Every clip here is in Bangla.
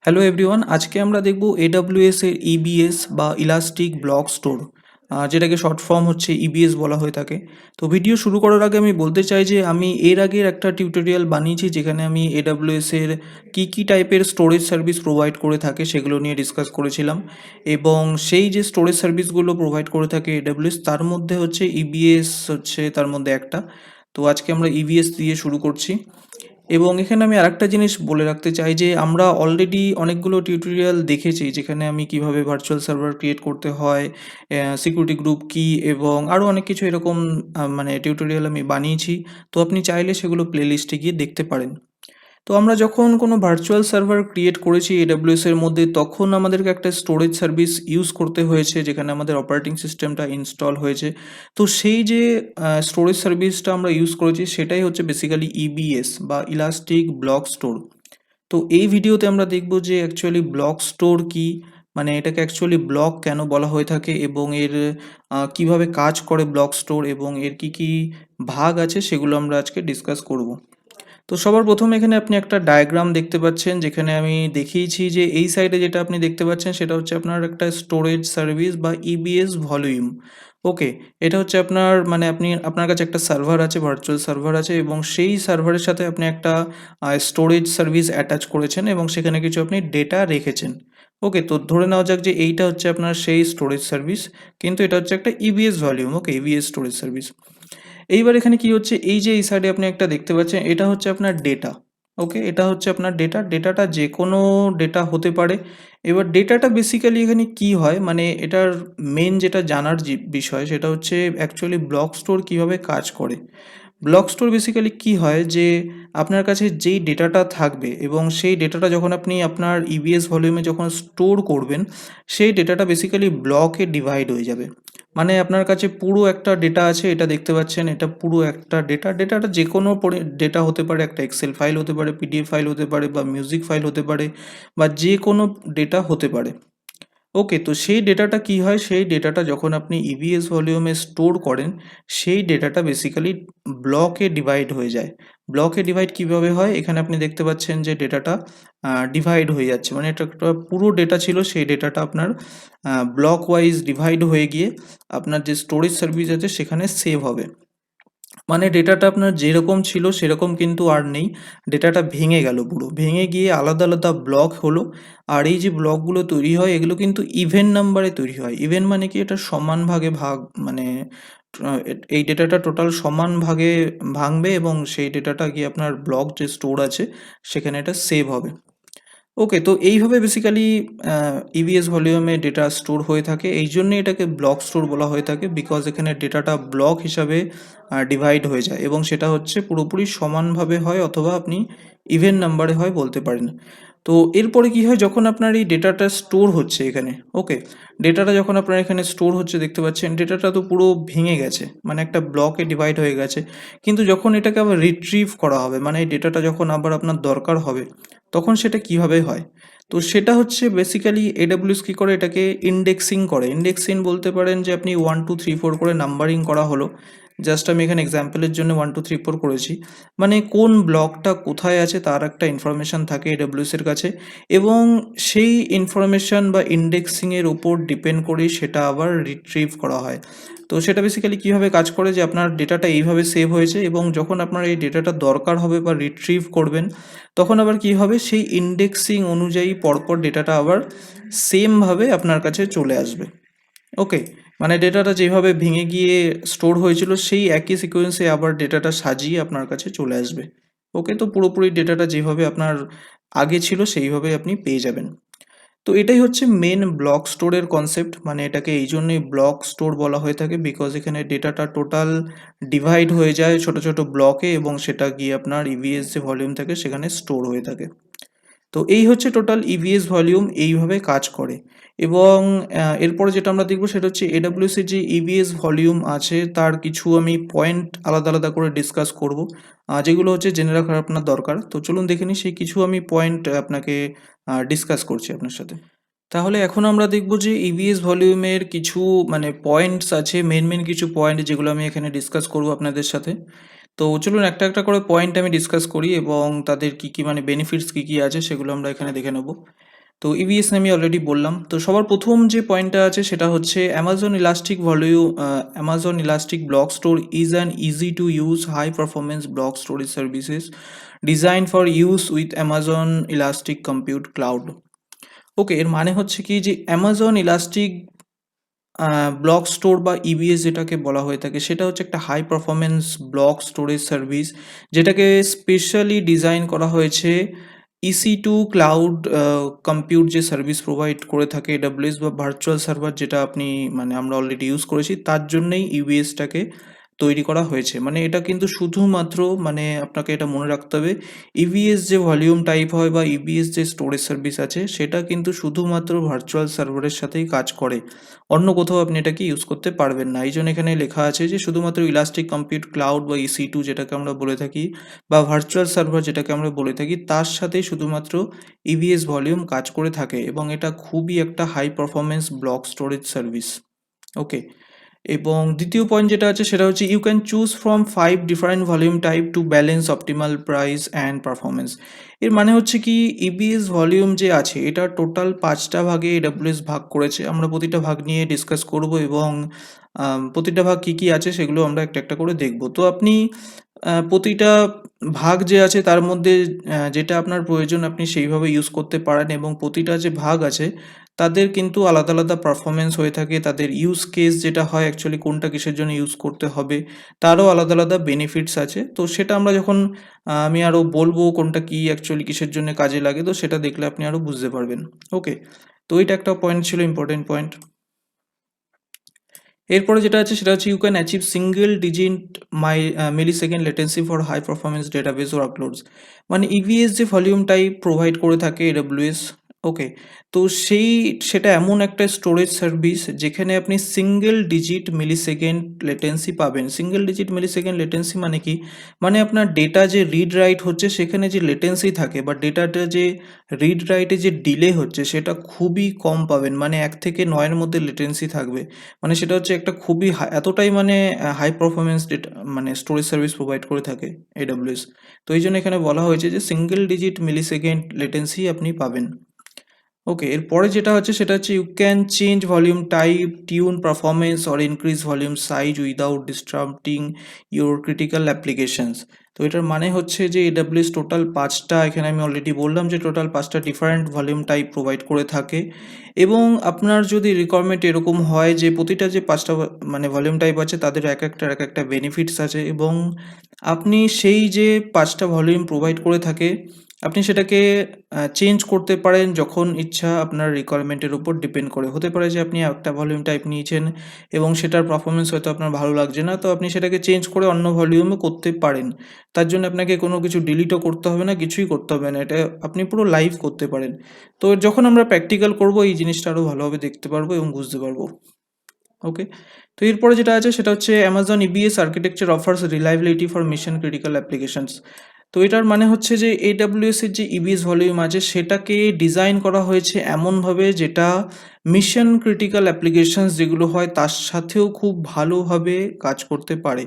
হ্যালো এভরিওয়ান, আজকে আমরা দেখব AWS এর EBS বা ইলাস্টিক ব্লক স্টোর, যেটাকে শর্ট ফর্ম হচ্ছে EBS বলা হয়ে থাকে। তো ভিডিও শুরু করার আগে আমি বলতে চাই যে আমি এর আগের একটা টিউটোরিয়াল বানিয়েছি যেখানে আমি AWS এর কী টাইপের স্টোরেজ সার্ভিস প্রোভাইড করে থাকে সেগুলো নিয়ে ডিসকাস করেছিলাম, এবং সেই যে স্টোরেজ সার্ভিসগুলো প্রোভাইড করে থাকে AWS তার মধ্যে হচ্ছে EBS হচ্ছে তার মধ্যে একটা। তো আজকে আমরা EBS দিয়ে শুরু করছি। এবং এখানে আমি আরেকটা জিনিস বলে রাখতে চাই যে আমরা অলরেডি অনেকগুলো টিউটোরিয়াল দেখেছি যেখানে আমি কিভাবে ভার্চুয়াল সার্ভার ক্রিয়েট করতে হয়, সিকিউরিটি গ্রুপ কি এবং আরও অনেক কিছু এরকম মানে টিউটোরিয়াল আমি বানিয়েছি। তো আপনি চাইলে সেগুলো প্লেলিস্টে গিয়ে দেখতে পারেন। তো আমরা যখন কোনো ভার্চুয়াল সার্ভার ক্রিয়েট করেছি AWS এর মধ্যে, তখন আমাদেরকে একটা স্টোরেজ সার্ভিস ইউজ করতে হয়েছে যেখানে আমাদের অপারেটিং সিস্টেমটা ইনস্টল হয়েছে। তো সেই যে স্টোরেজ সার্ভিসটা আমরা ইউজ করেছি সেটাই হচ্ছে বেসিক্যালি EBS বা ইলাস্টিক ব্লক স্টোর। তো এই ভিডিওতে আমরা দেখব যে অ্যাকচুয়ালি ব্লক স্টোর কি, মানে এটাকে অ্যাকচুয়ালি ব্লক কেন বলা হয়ে থাকে এবং এর কিভাবে কাজ করে ব্লক স্টোর এবং এর কি কি ভাগ আছে সেগুলো আমরা আজকে ডিসকাস করব। তো সবার প্রথমে এখানে আপনি একটা ডায়াগ্রাম দেখতে পাচ্ছেন যেখানে আমি দেখিয়েছি যে এই সাইডে যেটা আপনি দেখতে পাচ্ছেন সেটা হচ্ছে আপনার একটা স্টোরেজ সার্ভিস বা EBS ভলিউম। ওকে, এটা হচ্ছে আপনার মানে আপনার কাছে একটা সার্ভার আছে, ভার্চুয়াল সার্ভার আছে, এবং সেই সার্ভারের সাথে আপনি একটা স্টোরেজ সার্ভিস অ্যাটাচ করেছেন এবং সেখানে কিছু আপনি ডেটা রেখেছেন। ওকে, তো ধরে নেওয়া যাক যে এইটা হচ্ছে আপনার সেই স্টোরেজ সার্ভিস, কিন্তু এটা হচ্ছে একটা EBS ভলিউম। ওকে, EBS স্টোরেজ সার্ভিস। এইবার এখানে কি হচ্ছে, এই যে এই সাইডে আপনি একটা দেখতে পাচ্ছেন, এটা হচ্ছে আপনার ডেটা। ওকে, এটা হচ্ছে আপনার ডেটাটা যে কোনো ডেটা হতে পারে। এবার ডেটাটা বেসিক্যালি এখানে কি হয়, মানে এটার মেন যেটা জানার যে বিষয় সেটা হচ্ছে অ্যাকচুয়ালি ব্লক স্টোর কিভাবে কাজ করে। ব্লক স্টোর বেসিক্যালি কি হয় যে আপনার কাছে যেই ডেটাটা থাকবে এবং সেই ডেটাটা যখন আপনি আপনার EBS ভলিউমে যখন স্টোর করবেন, সেই ডেটাটা বেসিক্যালি ব্লকে ডিভাইড হয়ে যাবে। মানে আপনার কাছে পুরো একটা ডেটা আছে, এটা দেখতে পাচ্ছেন, এটা পুরো একটা ডেটাটা যে কোনো ডেটা হতে পারে, একটা এক্সেল ফাইল হতে পারে, PDF ফাইল হতে পারে, বা মিউজিক ফাইল হতে পারে, বা যে কোনো ডেটা হতে পারে। ওকে, তো সেই ডেটাটা কি হয়, সেই ডেটাটা যখন আপনি EBS ভলিউমে স্টোর করেন, সেই ডেটাটা বেসিক্যালি ব্লকে ডিভাইড হয়ে যায়। ব্লকে ডিভাইড কিভাবে হয়, এখানে আপনি দেখতে পাচ্ছেন যে ডেটাটা ডিভাইড হয়ে যাচ্ছে, মানে এটা একটা পুরো ডেটা ছিল, সেই ডেটাটা আপনার ব্লক ওয়াইজ ডিভাইড হয়ে গিয়ে আপনার যে স্টোরেজ সার্ভিস আছে সেখানে সেভ হবে। মানে ডেটাটা আপনার যেরকম ছিল সেরকম কিন্তু আর নেই, ডেটাটা ভেঙে গেল, পুরো ভেঙে গিয়ে আলাদা আলাদা ব্লক হলো। আর এই যে ব্লকগুলো তৈরি হয় এগুলো কিন্তু ইভেন নাম্বারে তৈরি হয়। ইভেন মানে কি, এটা সমান ভাগে ভাগ, মানে এই ডেটাটা টোটাল সমান ভাগে ভাঙবে এবং সেই ডেটাটা গিয়ে আপনার ব্লক যে স্টোর আছে সেখানে এটা সেভ হবে। ওকে, তো এইভাবে বেসিক্যালি EBS ভলিউমে ডেটা স্টোর হয়ে থাকে, এই জন্যে এটাকে ব্লক স্টোর বলা হয়ে থাকে, বিকজ এখানে ডেটাটা ব্লক হিসাবে ডিভাইড হয়ে যায় এবং সেটা হচ্ছে পুরোপুরি সমানভাবে হয়, অথবা আপনি ইভেন নাম্বারে হয় বলতে পারেন। তো এরপরে কি হয়, যখন আপনার এই ডেটাটা স্টোর হচ্ছে এখানে, ওকে, ডেটাটা যখন আপনার এখানে স্টোর হচ্ছে দেখতে পাচ্ছেন, ডেটাটা তো পুরো ভেঙে গেছে, মানে একটা ব্লকে ডিভাইড হয়ে গেছে। কিন্তু যখন এটাকে আবার রিট্রিভ করা হবে, মানে এই ডেটাটা যখন আবার আপনার দরকার হবে, তখন সেটা কিভাবে হয়, তো সেটা হচ্ছে বেসিক্যালি AWS কী করে, এটাকে ইন্ডেক্সিং করে। ইন্ডেক্সিং বলতে পারেন যে আপনি 1 2 3 4 করে নাম্বারিং করা হলো। জাস্ট আমি এখানে এক্সাম্পলের জন্য 1 2 3 4 করেছি। মানে কোন ব্লকটা কোথায় আছে তার একটা ইনফরমেশান থাকে AWS এর কাছে, এবং সেই ইনফরমেশান বা ইন্ডেক্সিংয়ের উপর ডিপেন্ড করেই সেটা আবার রিট্রিভ করা হয়। তো সেটা বেসিক্যালি কীভাবে কাজ করে, যে আপনার ডেটাটা এইভাবে সেভ হয়েছে এবং যখন আপনার এই ডেটাটা দরকার হবে বা রিট্রিভ করবেন, তখন আবার কি হবে, সেই ইন্ডেক্সিং অনুযায়ী পরপর ডেটাটা আবার সেমভাবে আপনার কাছে চলে আসবে। ওকে, মানে ডেটাটা যেভাবে ভেঙে গিয়ে স্টোর হয়েছিল সেই একই সিকোয়েন্সে আবার ডেটাটা সাজিয়ে আপনার কাছে চলে আসবে। ওকে, তো পুরোপুরি ডেটাটা যেভাবে আপনার আগে ছিল সেইভাবে আপনি পেয়ে যাবেন। তো এটাই হচ্ছে মেন ব্লক স্টোরের কনসেপ্ট, মানে এটাকে এই জন্যই ব্লক স্টোর বলা হয়ে থাকে, বিকজ এখানে ডেটাটা টোটাল ডিভাইড হয়ে যায় ছোট ছোট ব্লকে এবং সেটা গিয়ে আপনার EBS যে ভলিউম থাকে সেখানে স্টোর হয়ে থাকে। তো এই হচ্ছে টোটাল EBS ভলিউম, এইভাবে কাজ করে। এবং এরপরে যেটা আমরা দেখব সেটা হচ্ছে AWS এর যে EBS ভলিউম আছে তার কিছু আমি পয়েন্ট আলাদা আলাদা করে ডিসকাস করব, যেগুলো হচ্ছে জেনে রাখার আপনার দরকার। তো চলুন দেখে নিই, সেই কিছু আমি পয়েন্ট আপনাকে ডিসকাস করছি আপনার সাথে। তাহলে এখন আমরা দেখব যে EBS ভলিউমের কিছু মানে পয়েন্টস আছে, মেন কিছু পয়েন্ট যেগুলো আমি এখানে ডিসকাস করব আপনাদের সাথে। তো চলুন একটা একটা করে পয়েন্ট আমি ডিসকাস করি এবং তাদের কি কি মানে বেনিফিটস কি কি আছে সেগুলো আমরা এখানে দেখে নেব। তো ইভিএস নিয়ে আমি অলরেডি বললাম। তো সবার প্রথম যে পয়েন্টটা আছে সেটা হচ্ছে Amazon elastic block store is an easy to use high performance block storage services design for use with Amazon elastic compute cloud. Okay, এর মানে হচ্ছে কি যে অ্যামাজন ইলাস্টিক ব্লক স্টোর বা ইবিএস যেটাকে বলা হয়ে থাকে সেটা হচ্ছে একটা high performance block storage service, যেটাকে স্পেশালি ডিজাইন করা হয়েছে EC2 ক্লাউড কম্পিউট যে সার্ভিস প্রোভাইড করে থাকে AWS বা ভার্চুয়াল সার্ভার, যেটা আপনি মানে আমরা অলরেডি ইউজ করেছি, তার জন্যই ইবিএসটাকে তৈরি করা হয়েছে। মানে এটা কিন্তু শুধুমাত্র মানে আপনাকে এটা মনে রাখতে হবে, ইবিএস যে ভলিউম টাইপ হয় বা ইবিএস যে স্টোরেজ সার্ভিস আছে সেটা কিন্তু শুধুমাত্র ভার্চুয়াল সার্ভারের সাথেই কাজ করে, অন্য কোথাও আপনি এটাকে ইউজ করতে পারবেন না। এই জন্য এখানে লেখা আছে যে শুধুমাত্র ইলাস্টিক কম্পিউট ক্লাউড বা EC2 যেটাকে আমরা বলে থাকি বা ভার্চুয়াল সার্ভার যেটাকে আমরা বলে থাকি, তার সাথেই শুধুমাত্র ইবিএস ভলিউম কাজ করে থাকে এবং এটা খুবই একটা high performance block storage service. Okay, এবং দ্বিতীয় পয়েন্ট যেটা আছে সেটা হচ্ছে you can choose from 5 different volume type to balance optimal price and performance. এর মানে হচ্ছে কি, ইবিএস ভলিউম যে আছে এটা টোটাল 5টা ভাগে এডাব্লিউএস ভাগ করেছে। আমরা প্রতিটা ভাগ নিয়ে ডিসকাস করব এবং প্রতিটা ভাগ কী কী আছে সেগুলো আমরা একটা একটা করে দেখব। তো আপনি প্রতিটা ভাগ যে আছে তার মধ্যে যেটা আপনার প্রয়োজন আপনি সেইভাবে ইউজ করতে পারেন, এবং প্রতিটা যে ভাগ আছে তাদের কিন্তু আলাদা আলাদা পারফরমেন্স হয়ে থাকে, তাদের ইউজ কেস যেটা হয় অ্যাকচুয়ালি কোনটা কিসের জন্য ইউজ করতে হবে তারও আলাদা আলাদা বেনিফিটস আছে। তো সেটা আমরা যখন আমি আরও বলবো কোনটা কি অ্যাকচুয়ালি কিসের জন্য কাজে লাগে, তো সেটা দেখলে আপনি আরও বুঝতে পারবেন। ওকে, তো এটা একটা পয়েন্ট ছিল, ইম্পর্টেন্ট পয়েন্ট। এরপরে যেটা আছে সেটা হচ্ছে you can achieve single digit millisecond latency for high performance database workloads. মানে ইভিএস যে ভলিউম টাইপ প্রোভাইড করে থাকে এডব্লিউএস। ওকে, তো সেটা এমন একটা স্টোরেজ সার্ভিস যেখানে আপনি সিঙ্গেল ডিজিট মিলিসেকেন্ড লেটেন্সি পাবেন। সিঙ্গেল ডিজিট মিলিসেকেন্ড লেটেন্সি মানে কি, মানে আপনার ডেটা যে রিড রাইট হচ্ছে সেখানে যে লেটেন্সি থাকে বা ডেটাটা যে রিড রাইটে যে ডিলে হচ্ছে সেটা খুবই কম পাবেন, মানে 1 থেকে 9-এর মধ্যে লেটেন্সি থাকবে। মানে সেটা হচ্ছে একটা খুবই এতটাই মানে হাই পারফরমেন্স ডেটা মানে স্টোরেজ সার্ভিস প্রোভাইড করে থাকে এডব্লিউএস। তো এই জন্য এখানে বলা হয়েছে যে সিঙ্গেল ডিজিট মিলিসেকেন্ড লেটেন্সি আপনি পাবেন। ওকে, এরপরে যেটা হচ্ছে সেটা হচ্ছে you can change volume type, tune performance or increase volume size without disturbing your critical applications. তো এটার মানে হচ্ছে যে এডব্লিউএস টোটাল 5টা, এখানে আমি অলরেডি বললাম যে টোটাল 5টা ডিফারেন্ট ভলিউম টাইপ প্রোভাইড করে থাকে, এবং আপনার যদি রিকোয়ারমেন্ট এরকম হয় যে প্রতিটা যে 5টা মানে ভলিউম টাইপ আছে তাদের এক একটা বেনিফিটস আছে, এবং আপনি সেই যে 5টা ভলিউম প্রোভাইড করে থাকে আপনি সেটাকে চেঞ্জ করতে পারেন যখন ইচ্ছা, আপনার রিকোয়ারমেন্টের উপর ডিপেন্ড করে। হতে পারে যে আপনি একটা ভলিউম টাইপ নিয়েছেন এবং সেটার পারফরমেন্স হয়তো আপনার ভালো লাগছে না, তো আপনি সেটাকে চেঞ্জ করে অন্য ভলিউমে করতে পারেন। তার জন্য আপনাকে কোনো কিছু ডিলিটও করতে হবে না, কিছুই করতে হবে না, এটা আপনি পুরো লাইভ করতে পারেন। তো যখন আমরা প্র্যাকটিক্যাল করব এই জিনিসটা আরও ভালোভাবে দেখতে পারবো এবং বুঝতে পারবো। ওকে, তো এরপরে যেটা আছে সেটা হচ্ছে Amazon EBS architecture offers reliability for mission critical applications. তো এটার মানে হচ্ছে যে AWS এর যে ইবিএস ভলিউম আছে সেটাকে ডিজাইন করা হয়েছে এমনভাবে যেটা মিশন ক্রিটিক্যাল অ্যাপ্লিকেশনস যেগুলো হয় তার সাথেও খুব ভালোভাবে কাজ করতে পারে।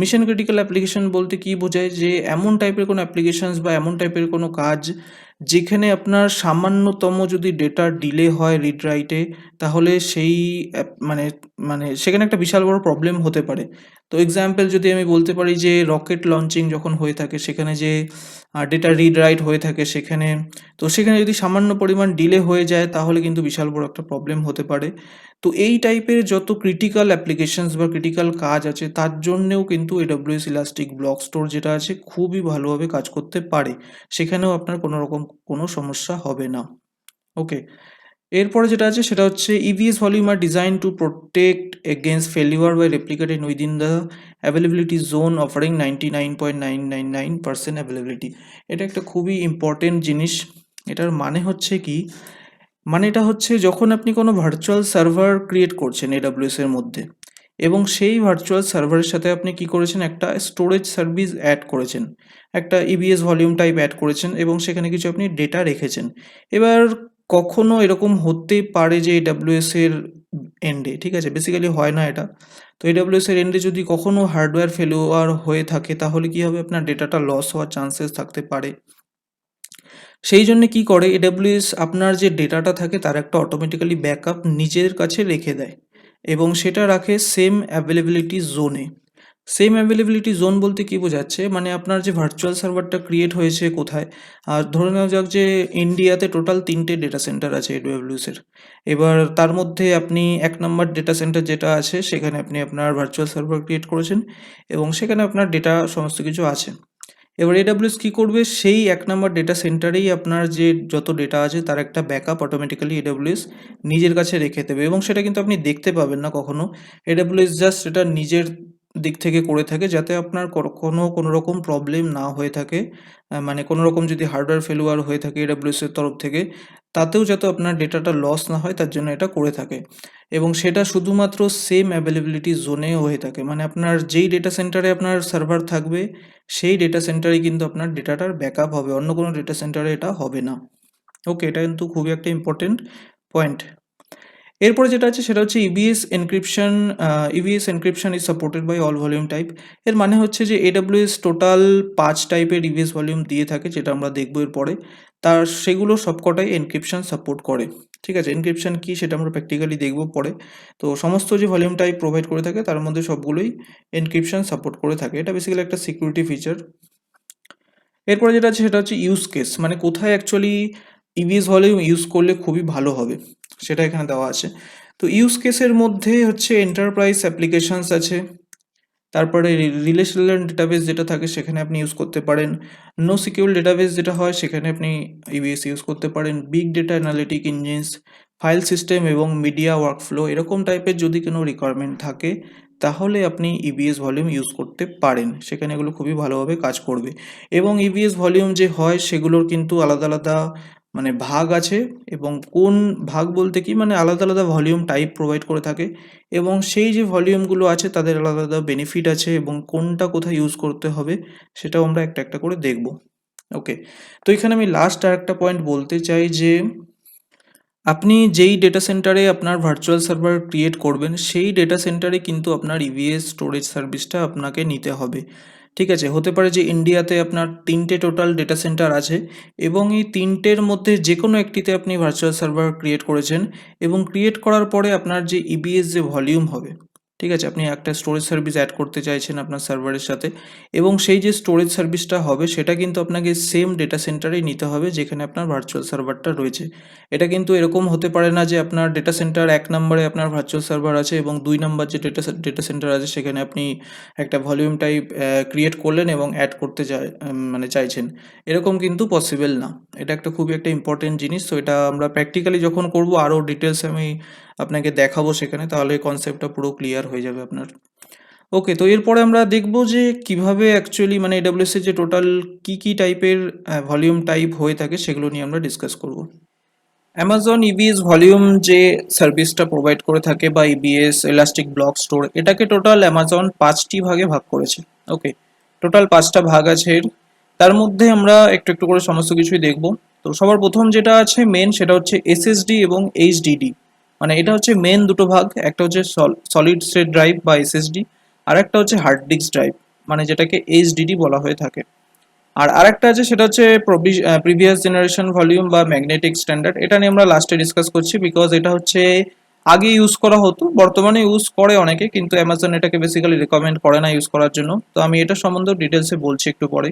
মিশন ক্রিটিক্যাল অ্যাপ্লিকেশন বলতে কি বোঝায়, যে এমন টাইপের কোনো অ্যাপ্লিকেশনস বা এমন টাইপের কোনো কাজ যেখানে আপনার সামান্যতম যদি ডেটা ডিলে হয় রিড রাইটে, তাহলে সেই মানে মানে সেখানে একটা বিশাল বড় প্রবলেম হতে পারে। তো এক্সাম্পল যদি আমি বলতে পারি যে রকেট লঞ্চিং যখন হয়ে থাকে সেখানে যে ডেটা রিড রাইট হয়ে থাকে সেখানে, তো সেখানে যদি সামান্য পরিমাণ ডিলে হয়ে যায় তাহলে কিন্তু বিশাল বড় একটা প্রবলেম হতে পারে। তো এই টাইপের যত ক্রিটিক্যাল অ্যাপ্লিকেশনস বা ক্রিটিক্যাল কাজ আছে তার জন্যেও কিন্তু AWS ইলাস্টিক ব্লক স্টোর যেটা আছে খুবই ভালোভাবে কাজ করতে পারে, সেখানেও আপনার কোনো রকম কোনো সমস্যা হবে না। ওকে, এরপরে যেটা আছে সেটা হচ্ছে EBS volume are design to protect against failure by replicated within the availability zone offering 99.999% availability. এটা একটা খুবই ইম্পর্টেন্ট জিনিস। এটার মানে হচ্ছে কি, মানে এটা হচ্ছে যখন আপনি কোনো ভার্চুয়াল সার্ভার ক্রিয়েট করছেন AWS এর মধ্যে, এবং সেই ভার্চুয়াল সার্ভারের সাথে আপনি কি করেছেন, একটা স্টোরেজ সার্ভিস অ্যাড করেছেন, একটা ইবিএস ভলিউম টাইপ অ্যাড করেছেন এবং সেখানে কিছু আপনি ডেটা রেখেছেন। এবার কখনো এরকম হতে পারে যে AWS এর এন্ডে, ঠিক আছে, বেসিক্যালি হয় না এটা, তো AWS এর এন্ডে যদি কখনো হার্ডওয়্যার ফেলিওর হয়ে থাকে তাহলে কি হবে, আপনার ডেটাটা লস হওয়ার চান্সেস থাকতে পারে। সেই জন্য কি করে এডাব্লিউএস আপনার যে ডেটাটা থাকে তার একটা অটোমেটিক্যালি ব্যাকআপ নিজের কাছে রেখে দেয় এবং সেটা রাখে সেম অ্যাভেলেবিলিটি জোনে। সেম অ্যাভেলেবিলিটি জোন বলতে কি বোঝাচ্ছে, মানে আপনার যে ভার্চুয়াল সার্ভারটা ক্রিয়েট হয়েছে কোথায়, আর ধরে নেওয়া যাক যে ইন্ডিয়াতে টোটাল 3টে ডেটা সেন্টার আছে এডব্লিউএস এর। এবার তার মধ্যে আপনি 1 নম্বর ডেটা সেন্টার যেটা আছে সেখানে আপনি আপনার ভার্চুয়াল সার্ভার ক্রিয়েট করেছেন এবং সেখানে আপনার ডেটা সমস্ত কিছু আছে। এবার এডব্লিউএস কী করবে, সেই 1 নম্বর ডেটা সেন্টারেই আপনার যে যত ডেটা আছে তার একটা ব্যাকআপ অটোমেটিক্যালি এডব্লিউএস নিজের কাছে রেখে দেবে এবং সেটা কিন্তু আপনি দেখতে পাবেন না কখনো। এডব্লিউএস জাস্ট এটা নিজের দিক থেকে করে থাকে যাতে আপনার কখনো কোনো রকম প্রবলেম না হয়ে থাকে। মানে কোনো রকম যদি হার্ডওয়্যার ফেলুয়ার হয়ে থাকে এডব্লিউএস এর তরফ থেকে, তাতেও যাতে আপনার ডেটাটা লস না হয় তার জন্য এটা করে থাকে। এবং সেটা শুধুমাত্র সেম অ্যাভেলেবিলিটি জোনে হয়ে থাকে, মানে আপনার যেই ডেটা সেন্টারে আপনার সার্ভার থাকবে সেই ডেটা সেন্টারে কিন্তু আপনার ডেটাটার ব্যাকআপ হবে, অন্য কোনো ডেটা সেন্টারে এটা হবে না। ওকে, এটা কিন্তু খুবই একটা ইম্পর্টেন্ট পয়েন্ট। এরপরে যেটা আছে সেটা হচ্ছে EBS encryption. EBS encryption is supported by all volume type. এর মানে হচ্ছে যে এডব্লিউএস টোটাল 5 টাইপের ইবিএস ভলিউম দিয়ে থাকে, যেটা আমরা দেখবো এরপরে। তার সেগুলো সবকটাই এনক্রিপশন সাপোর্ট করে। ঠিক আছে, এনক্রিপশন কি সেটা আমরা প্র্যাকটিক্যালি দেখবো পরে। তো সমস্ত যে ভলিউম টাইপ প্রোভাইড করে থাকে তার মধ্যে সবগুলোই এনক্রিপশন সাপোর্ট করে থাকে, এটা বেসিক্যালি একটা সিকিউরিটি ফিচার। এরপরে যেটা আছে সেটা হচ্ছে ইউজ কেস, মানে কোথায় অ্যাকচুয়ালি ইবিএস ভলিউম ইউজ করলে খুবই ভালো হবে সেটা এখানে দেওয়া আছে। তো ইউজ কেসের মধ্যে হচ্ছে এন্টারপ্রাইজ অ্যাপ্লিকেশনস আছে, তারপরে রিলেশনাল ডেটাবেস যেটা থাকে সেখানে আপনি ইউজ করতে পারেন, নো সিকিউর ডেটাবেস যেটা হয় সেখানে আপনি ইবিএস ইউজ করতে পারেন, big data analytic engines, file system এবং মিডিয়া ওয়ার্কফ্লো এরকম টাইপের যদি কোনো রিকোয়ারমেন্ট থাকে তাহলে আপনি ইবিএস ভলিউম ইউজ করতে পারেন, সেখানে এগুলো খুবই ভালোভাবে কাজ করবে। এবং ইবিএস ভলিউম যে হয় সেগুলোর কিন্তু আলাদা আলাদা মানে ভাগ আছে, এবং কোন ভাগ বলতে কি, মানে আলাদা আলাদা ভলিউম টাইপ প্রোভাইড করে থাকে এবং সেই যে ভলিউমগুলো আছে তাদের আলাদা আলাদা বেনিফিট আছে এবং কোনটা কোথায় ইউজ করতে হবে সেটাও আমরা একটা একটা করে দেখব। ওকে, তো এখানে আমি লাস্ট আর একটা পয়েন্ট বলতে চাই যে আপনি যেই ডেটা সেন্টারে আপনার ভার্চুয়াল সার্ভার ক্রিয়েট করবেন সেই ডেটা সেন্টারে কিন্তু আপনার ইভিএস স্টোরেজ সার্ভিসটা আপনাকে নিতে হবে। ঠিক আছে, হতে পারে যে ইন্ডিয়াতে আপনার 3টে টোটাল ডেটা সেন্টার আছে এবং এই 3টের মধ্যে যে কোনো একটিতে আপনি ভার্চুয়াল সার্ভার ক্রিয়েট করেছেন এবং ক্রিয়েট করার পরে আপনার যে ইবিএস যে ভলিউম হবে, ঠিক আছে, আপনি একটা স্টোরেজ সার্ভিস অ্যাড করতে চাইছেন আপনার সার্ভারের সাথে এবং সেই যে স্টোরেজ সার্ভিসটা হবে সেটা কিন্তু আপনাকে সেম ডেটা সেন্টারেই নিতে হবে যেখানে আপনার ভার্চুয়াল সার্ভারটা রয়েছে। এটা কিন্তু এরকম হতে পারে না যে আপনার ডেটা সেন্টার 1 নম্বরে আপনার ভার্চুয়াল সার্ভার আছে এবং 2 নম্বর যে ডেটা সেন্টার আছে সেখানে আপনি একটা ভলিউম টাইপ ক্রিয়েট করলেন এবং অ্যাড করতে মানে চাইছেন, এরকম কিন্তু পসিবল না। এটা একটা খুবই একটা ইম্পর্টেন্ট জিনিস, তো এটা আমরা প্র্যাকটিক্যালি যখন করব আরও ডিটেলস আমি আপনাকে দেখাবো সেখানে, তাহলে কনসেপ্টটা পুরো ক্লিয়ার হয়ে যাবে আপনার। ওকে, তো এরপরে আমরা দেখব যে কিভাবে অ্যাকচুয়ালি মানে এডব্লিউএস এর যে টোটাল কি টাইপের ভলিউম টাইপ হয়ে থাকে সেগুলো নিয়ে আমরা ডিসকাস করব। অ্যামাজন ইবিএস ভলিউম যে সার্ভিসটা প্রোভাইড করে থাকে বা ইবিএস ইলাস্টিক ব্লক স্টোর, এটাকে টোটাল অ্যামাজন 5টি ভাগে ভাগ করেছে। ওকে, টোটাল 5টা ভাগ আছে এর। তার মধ্যে আমরা একটু একটু করে সমস্ত কিছুই দেখব। তো সবার প্রথম যেটা আছে মেন সেটা হচ্ছে এসএসডি এবং এইচডিডি। মানে এটা হচ্ছে মেন দুটো ভাগ, একটা হচ্ছে সলিড স্টেট ড্রাইভ বা এসএসডি, আর একটা হচ্ছে হার্ড ডিস্ক ড্রাইভ, মানে যেটাকে এইচডিডি বলা হয়ে থাকে। আর আরেকটা আছে সেটা হচ্ছে প্রিভিয়াস জেনারেশন ভলিউম বা ম্যাগনেটিক স্ট্যান্ডার্ড। এটা নিয়ে আমরা লাস্টে ডিসকাস করছি বিকজ এটা হচ্ছে আগে ইউজ করা হতো, বর্তমানে ইউজ করে অনেকে, কিন্তু অ্যামাজন এটাকে বেসিক্যালি রেকমেন্ড করে না ইউজ করার জন্য। তো আমি এটা সম্বন্ধে ডিটেলসে বলছি একটু পরে।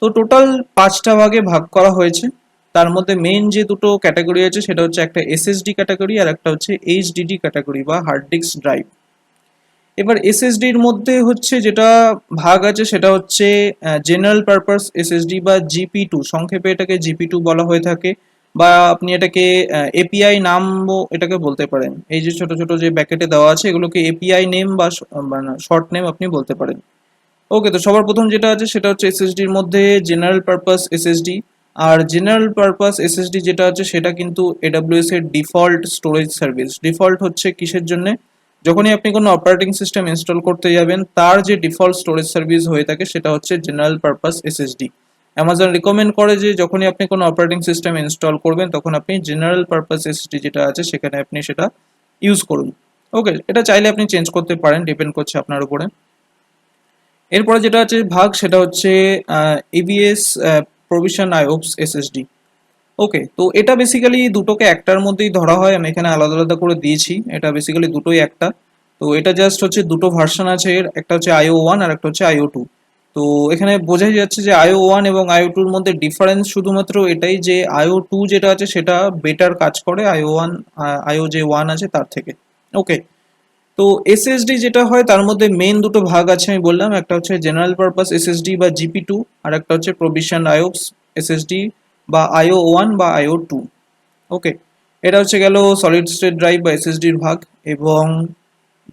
তো টোটাল 5টা ভাগে ভাগ করা হয়েছে। তার মধ্যে মেন যে দুটো ক্যাটাগরি আছে সেটা হচ্ছে একটা এসএসডি ক্যাটাগরি আর একটা হচ্ছে এইচডিডি ক্যাটাগরি বা হার্ড ডিস্ক ড্রাইভ। এবার এসএসডির মধ্যে হচ্ছে যেটা ভাগ আছে সেটা হচ্ছে জেনারেল পারপাস এসএসডি বা জিপি2, সংক্ষেপে এটাকে জিপি2 বলা হয়ে থাকে, বা আপনি এটাকে এপিআই নামও এটাকে বলতে পারেন। এই যে ছোট ছোট যে ব্যাকেটে দেওয়া আছে এগুলোকে এপিআই নেম বা মানে শর্ট নেম আপনি বলতে পারেন। ওকে, তো সবার প্রথম যেটা আছে সেটা হচ্ছে এসএসডির মধ্যে জেনারেল পারপাস এসএসডি। আর জেনারেল পারপাস এসএসডি যেটা আছে সেটা কিন্তু এডব্লিউএস এর ডিফল্ট স্টোরেজ সার্ভিস। ডিফল্ট হচ্ছে কিসের জন্য, যখনই আপনি কোনো অপারেটিং সিস্টেম ইনস্টল করতে যাবেন তার যে ডিফল্ট স্টোরেজ সার্ভিস হয়ে থাকে সেটা হচ্ছে general purpose SSD. Amazon recommend করে যে যখনই আপনি কোনো অপারেটিং সিস্টেম ইনস্টল করবেন তখন আপনি জেনারেল পারপাস এসএসডি যেটা আছে সেখানে আপনি সেটা ইউজ করুন। ওকে, এটা চাইলে আপনি চেঞ্জ করতে পারেন, ডিপেন্ড করছে আপনার উপরে। এরপরে যেটা আছে ভাগ সেটা হচ্ছে এবিএস প্রভিশন আইওপস এসএসডি। ওকে, তো এটা বেসিক্যালি দুটোকে একটার মধ্যেই ধরা হয়, আমি এখানে আলাদা আলাদা করে দিয়েছি, এটা বেসিক্যালি দুটোই একটা। তো এটা জাস্ট হচ্ছে দুটো ভার্সন আছে এর, একটা হচ্ছে IO1 আর একটা হচ্ছে IO2। তো এখানে বোঝাই যাচ্ছে যে IO1 এবং IO2 এর মধ্যে ডিফারেন্স শুধুমাত্র এটাই যে IO2 যেটা আছে সেটা বেটার কাজ করে IO1, IO যে 1 আছে তার থেকে। ওকে, তো এসএসডি যেটা হয় তার মধ্যে মেইন দুটো ভাগ আছে আমি বললাম, একটা হচ্ছে জেনারেল পারপাস এসএসডি বা জিপি2, আর একটা হচ্ছে প্রভিশন আইওপস এসএসডি বা IO1 বা IO2। ওকে, এটা হচ্ছে গেল সলিড স্টেট ড্রাইভ বা এসএসডির ভাগ। এবং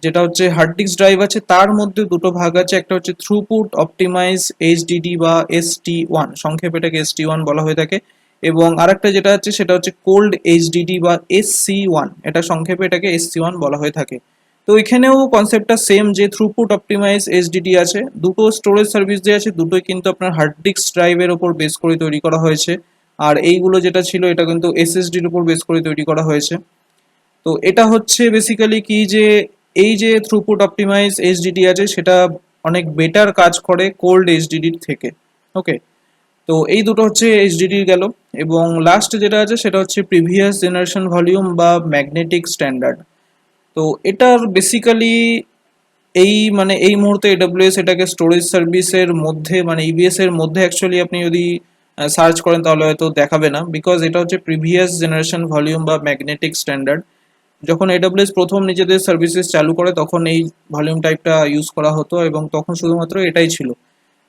যেটা হচ্ছে হার্ড ডিস্ক ড্রাইভ আছে তার মধ্যে দুটো ভাগ আছে, একটা হচ্ছে থ্রুপুট অপটিমাইজ এইচডিডি বা ST1, সংক্ষেপে এটাকে ST1 বলা হয়ে থাকে। এবং আরেকটা যেটা আছে সেটা হচ্ছে কোল্ড এইচডিডি বা SC1, এটা সংক্ষেপে এটাকে SC1 বলা হয়ে থাকে। তো এখানেও কনসেপ্টটা সেম, যে থ্রুপুট অপটিমাইজ এইচডিডি আছে, দুটো স্টোরেজ সার্ভিস যে আছে দুটোই কিন্তু আপনার হার্ড ডিস্ক ড্রাইভের ওপর বেস করে তৈরি করা হয়েছে। আর এইগুলো যেটা ছিল এটা কিন্তু এসএসডির উপর বেস করে তৈরি করা হয়েছে। তো এটা হচ্ছে বেসিক্যালি কি, যে এই যে থ্রুপুট অপটিমাইজ এইচডিডি আছে সেটা অনেক বেটার কাজ করে কোল্ড এইচডিডির থেকে। ওকে, তো এই দুটো হচ্ছে এইচডিডি গেল। এবং লাস্ট যেটা আছে সেটা হচ্ছে প্রিভিয়াস জেনারেশন ভলিউম বা ম্যাগনেটিক স্ট্যান্ডার্ড। তো এটার বেসিক্যালি এই মুহূর্তে AWS এটাকে স্টোরেজ সার্ভিসের মধ্যে মানে ইবিএস এর মধ্যে অ্যাকচুয়ালি আপনি যদি সার্চ করেন তাহলে হয়তো দেখাবে না, বিকজ এটা হচ্ছে প্রিভিয়াস জেনারেশন ভলিউম বা ম্যাগনেটিক স্ট্যান্ডার্ড। যখন AWS প্রথম নিজেদের সার্ভিসেস চালু করে তখন এই ভলিউম টাইপটা ইউজ করা হতো এবং তখন শুধুমাত্র এটাই ছিল।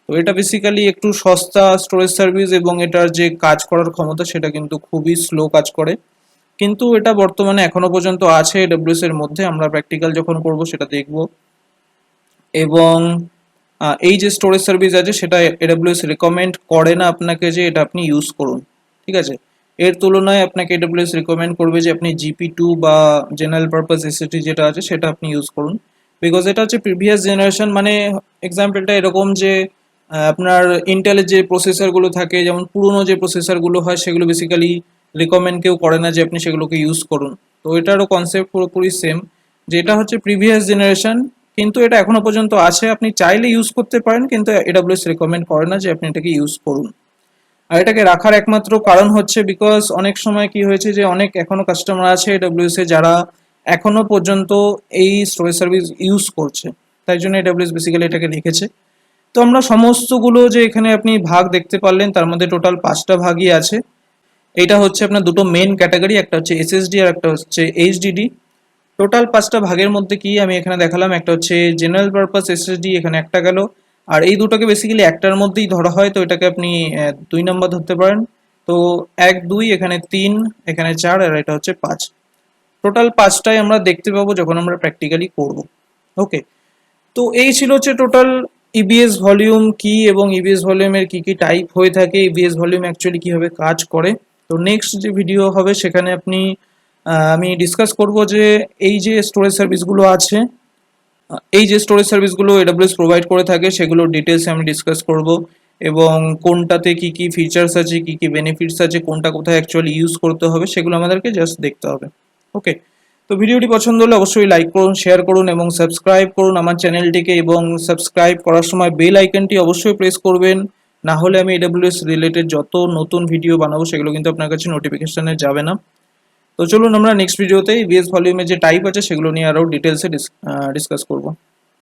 তো এটা বেসিক্যালি একটু সস্তা স্টোরেজ সার্ভিস এবং এটার যে কাজ করার ক্ষমতা সেটা কিন্তু খুবই স্লো কাজ করে। কিন্তু এটা বর্তমানে এখনো পর্যন্ত আছে AWS এর মধ্যে, আমরা প্র্যাকটিক্যাল যখন করব সেটা দেখব। এবং এই যে স্টোরেজ সার্ভিস আছে সেটা AWS রেকমেন্ড করে না আপনাকে যে এটা আপনি ইউজ করুন, ঠিক আছে। এর তুলনায় আপনাকে AWS রেকমেন্ড করবে যে আপনি জিপি2 বা জেনারেল পারপাস এসএসডি যেটা আছে সেটা আপনি ইউজ করুন, বিকজ এটা হচ্ছে প্রিভিয়াস জেনারেশন। মানে এক্সাম্পলটা এরকম যে আপনার ইন্টেলের যে প্রসেসরগুলো থাকে, যেমন পুরনো যে প্রসেসরগুলো হয় সেগুলো বেসিক্যালি রিকমেন্ড কেউ করে না যে আপনি সেগুলোকে ইউজ করুন। তো এটারও কনসেপ্ট পুরোপুরি সেম, যে এটা হচ্ছে প্রিভিয়াস জেনারেশন কিন্তু এটা এখনো পর্যন্ত আছে, আপনি চাইলে ইউজ করতে পারেন কিন্তু AWS রেকমেন্ড করে না যে আপনি এটাকে ইউজ করুন। আর এটাকে রাখার একমাত্র কারণ হচ্ছে বিকজ অনেক সময় কি হয়েছে যে অনেক এখনো কাস্টমার আছে AWS এ যারা এখনো পর্যন্ত এই স্টোরেজ সার্ভিস ইউজ করছে, তাই জন্য AWS বেসিক্যালি এটাকে রেখেছে। তো আমরা সমস্তগুলো যে এখানে আপনি ভাগ দেখতে পারলেন তার মধ্যে টোটাল 5টা ভাগই আছে। এটা হচ্ছে আপনার দুটো মেন ক্যাটাগরি, একটা হচ্ছে এসএসডি আর একটা হচ্ছে এইচডিডি। টোটাল 5টা ভাগের মধ্যে কি আমি এখানে দেখালাম, একটা হচ্ছে জেনারেল পারপাস এসএসডি, এখানে একটা গেল। আর এই দুটোকে বেসিক্যালি একটার মধ্যেই ধরা হয়, তো এটাকে আপনি 2 নম্বর ধরতে পারেন। তো 1 2, এখানে 3, এখানে 4, আর এটা হচ্ছে 5। টোটাল 5টাই আমরা দেখতে পাবো যখন আমরা প্র্যাকটিক্যালি করব। ওকে, তো এই ছিল হচ্ছে টোটাল ইবিএস ভলিউম কি এবং ইবিএস ভলিউমের কি কি টাইপ হয়ে থাকে, ইবিএস ভলিউম অ্যাকচুয়ালি কিভাবে কাজ করে। তো নেক্সট যে ভিডিও হবে সেখানে আমি ডিসকাস করব যে এই যে স্টোরেজ সার্ভিসগুলো আছে, এই যে স্টোরেজ সার্ভিসগুলো AWS প্রোভাইড করে থাকে সেগুলোর ডিটেলসে আমি ডিসকাস করব। এবং কোনটাতে কি কি ফিচার্স আছে, কি কি বেনিফিটস আছে, কোনটা কোথায় অ্যাকচুয়ালি ইউজ করতে হবে সেগুলো আমাদেরকে জাস্ট দেখতে হবে। ওকে, তো ভিডিওটি পছন্দ হলে অবশ্যই লাইক করুন, শেয়ার করুন এবং সাবস্ক্রাইব করুন আমার চ্যানেলটিকে। এবং সাবস্ক্রাইব করার সময় বেল আইকনটি অবশ্যই প্রেস করবেন, না হলে আমি AWS রিলেটেড যত নতুন ভিডিও বানাবো সেগুলো কিন্তু আপনার কাছে নোটিফিকেশনে যাবে না। তো চলুন আমরা নেক্সট ভিডিওতে ইবিএস ভলিউমের যে টাইপ আছে সেগুলো নিয়ে আরও ডিটেলসে ডিসকাস করব।